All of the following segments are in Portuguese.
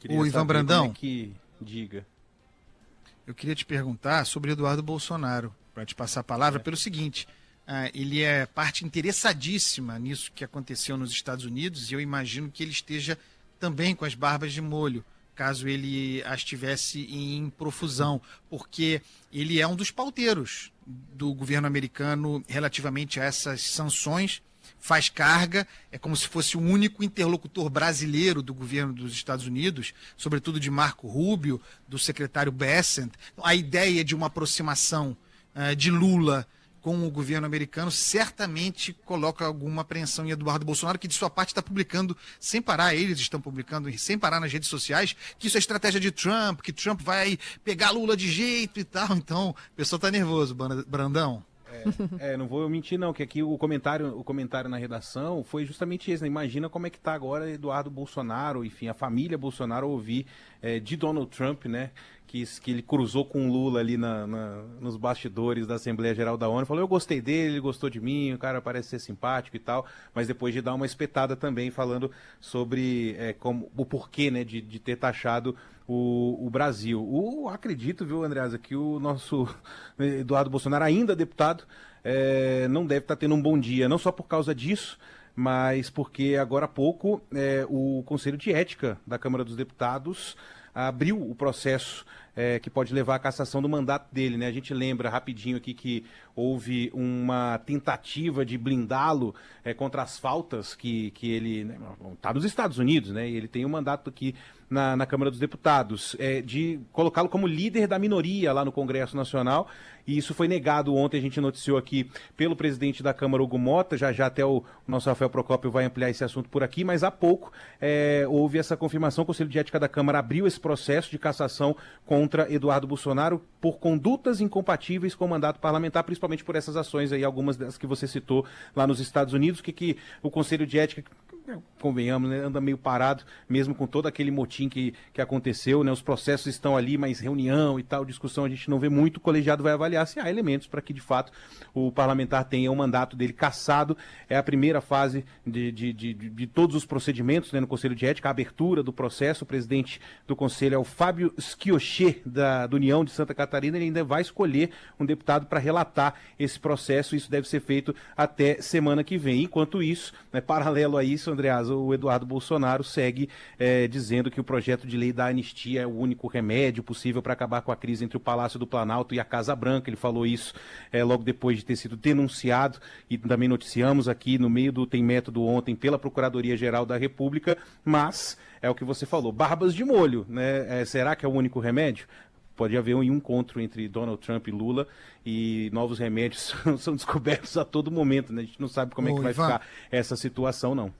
O Ivan Brandão, diga. Eu queria te perguntar sobre Eduardo Bolsonaro, para te passar a palavra, pelo seguinte, ele é parte interessadíssima nisso que aconteceu nos Estados Unidos e eu imagino que ele esteja também com as barbas de molho, caso ele as tivesse em profusão, porque ele é um dos pauteiros do governo americano relativamente a essas sanções, faz carga, é como se fosse o único interlocutor brasileiro do governo dos Estados Unidos, sobretudo de Marco Rubio, do secretário Bessent. A ideia de uma aproximação de Lula com o governo americano certamente coloca alguma apreensão em Eduardo Bolsonaro, que de sua parte está publicando sem parar, eles estão publicando sem parar nas redes sociais, que isso é estratégia de Trump, que Trump vai pegar Lula de jeito e tal. Então, o pessoal está nervoso, Brandão. Não vou mentir não, que aqui o comentário na redação foi justamente esse, né? Imagina como é que tá agora Eduardo Bolsonaro, enfim, a família Bolsonaro ouvir de Donald Trump, né? Que ele cruzou com o Lula ali nos bastidores da Assembleia Geral da ONU, falou, eu gostei dele, ele gostou de mim, o cara parece ser simpático e tal, mas depois de dar uma espetada também, falando sobre o porquê, né, de ter taxado o Brasil. Acredito, viu, Andreasa, que o nosso Eduardo Bolsonaro, ainda deputado, não deve estar tendo um bom dia, não só por causa disso, mas porque agora há pouco o Conselho de Ética da Câmara dos Deputados abriu o processo que pode levar à cassação do mandato dele, né? A gente lembra rapidinho aqui que houve uma tentativa de blindá-lo contra as faltas que ele está nos Estados Unidos, né? E ele tem um mandato aqui na Câmara dos Deputados, de colocá-lo como líder da minoria lá no Congresso Nacional, e isso foi negado ontem, a gente noticiou aqui pelo presidente da Câmara, Hugo Mota, já até o nosso Rafael Procópio vai ampliar esse assunto por aqui, mas há pouco houve essa confirmação, o Conselho de Ética da Câmara abriu esse processo de cassação contra Eduardo Bolsonaro por condutas incompatíveis com o mandato parlamentar, principalmente por essas ações aí, algumas das que você citou lá nos Estados Unidos, que o Conselho de Ética, convenhamos, né, anda meio parado, mesmo com todo aquele motim que aconteceu, né, os processos estão ali, mas reunião e tal, discussão, a gente não vê muito, o colegiado vai avaliar se há elementos para que, de fato, o parlamentar tenha o mandato dele cassado. É a primeira fase de todos os procedimentos, né, no Conselho de Ética, a abertura do processo. O presidente do Conselho é o Fábio Schiochet, da União de Santa Catarina, ele ainda vai escolher um deputado para relatar esse processo, isso deve ser feito até semana que vem. Enquanto isso, né, paralelo a isso, Andreasa, o Eduardo Bolsonaro segue dizendo que o projeto de lei da anistia é o único remédio possível para acabar com a crise entre o Palácio do Planalto e a Casa Branca. Ele falou isso logo depois de ter sido denunciado, e também noticiamos aqui no meio do Tem Método ontem pela Procuradoria-Geral da República, mas é o que você falou, barbas de molho, né? Será que é o único remédio? Pode haver um encontro entre Donald Trump e Lula e novos remédios são descobertos a todo momento, né? A gente não sabe como é que vai ficar essa situação, não.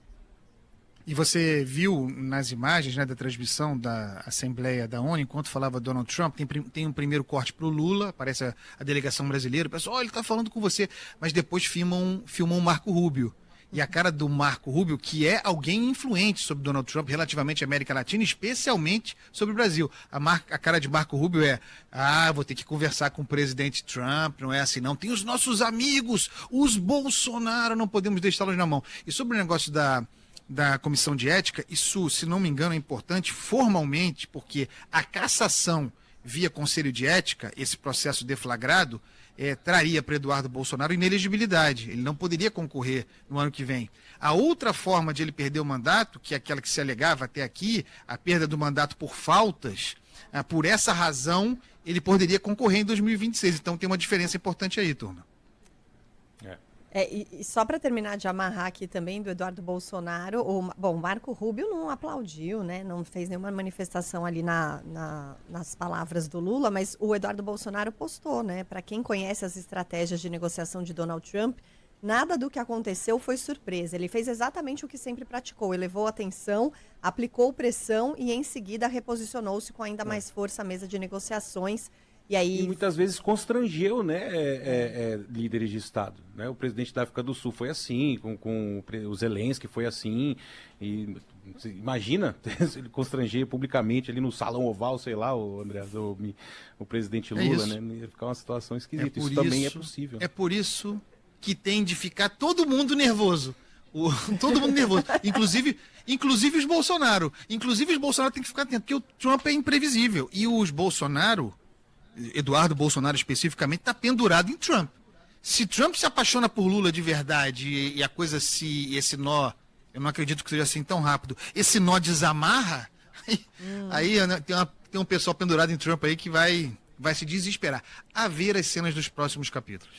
E você viu nas imagens, né, da transmissão da Assembleia da ONU, enquanto falava Donald Trump, tem um primeiro corte para o Lula, aparece a delegação brasileira, o pessoal, ele está falando com você, mas depois filmam o Marco Rubio. E a cara do Marco Rubio, que é alguém influente sobre Donald Trump relativamente à América Latina, especialmente sobre o Brasil. A cara de Marco Rubio vou ter que conversar com o presidente Trump, não é assim não. Tem os nossos amigos, os Bolsonaro, não podemos deixá-los na mão. E sobre o negócio da Comissão de Ética, isso, se não me engano, é importante formalmente, porque a cassação via Conselho de Ética, esse processo deflagrado, traria para Eduardo Bolsonaro inelegibilidade. Ele não poderia concorrer no ano que vem. A outra forma de ele perder o mandato, que é aquela que se alegava até aqui, a perda do mandato por faltas, por essa razão, ele poderia concorrer em 2026. Então tem uma diferença importante aí, turma. E só para terminar de amarrar aqui também do Eduardo Bolsonaro, o Marco Rubio não aplaudiu, né? Não fez nenhuma manifestação ali nas palavras do Lula, mas o Eduardo Bolsonaro postou, né? Para quem conhece as estratégias de negociação de Donald Trump, nada do que aconteceu foi surpresa. Ele fez exatamente o que sempre praticou, elevou a tensão, aplicou pressão e em seguida reposicionou-se com ainda mais força à mesa de negociações. E muitas vezes constrangeu, né, líderes de Estado. Né? O presidente da África do Sul foi assim, com o Zelensky foi assim. E imagina ele constranger publicamente ali no Salão Oval, sei lá, o presidente Lula, né? Ia ficar uma situação esquisita. Isso também é possível. É por isso que tem de ficar todo mundo nervoso. Todo mundo nervoso. Inclusive os Bolsonaro. Inclusive os Bolsonaro tem que ficar atento, porque o Trump é imprevisível. E os Bolsonaro, Eduardo Bolsonaro especificamente, está pendurado em Trump. Se Trump se apaixona por Lula de verdade e a coisa esse nó, eu não acredito que seja assim tão rápido, esse nó desamarra, aí né, tem um pessoal pendurado em Trump aí que vai se desesperar. A ver as cenas dos próximos capítulos.